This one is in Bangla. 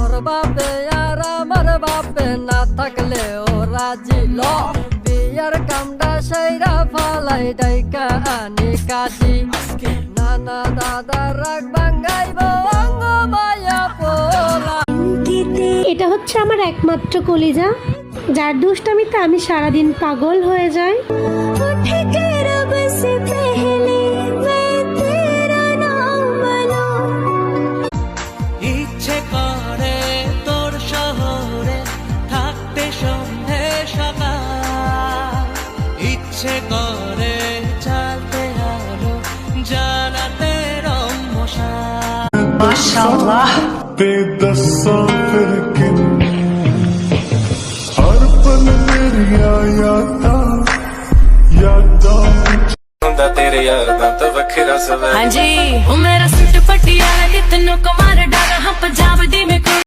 তোর বাপে আর আমার বাপে না থাকলে ও রাজি ল বিয়ার কামটা সেইরা ফালাই ডাইকা আনি কাজি নানা দাদা রাগ ভাঙ্গাইব অঙ্গ মায়া পোলা। এটা হচ্ছে আমার একমাত্র কলিজা, যার দুষ্টামিতে আমি সারাদিন পাগল হয়ে যাই। ইচ্ছে করে তোর শহরে থাকতে সন্ধে সকাল, ইচ্ছে করে চালতে আলো জানাতে রমশা। माशाल्लाह बेदस्सा फिर किन हर पल मेरी यादा ਹੁੰਦਾ ਤੇਰੇ ਯਾਰ ਦਾ ਤਾਂ ਵੱਖਰਾ ਸਵਾਲ। हाँ जी वो मेरा सूट पटियाला कितनों को मार डाला हम पंजाब दी में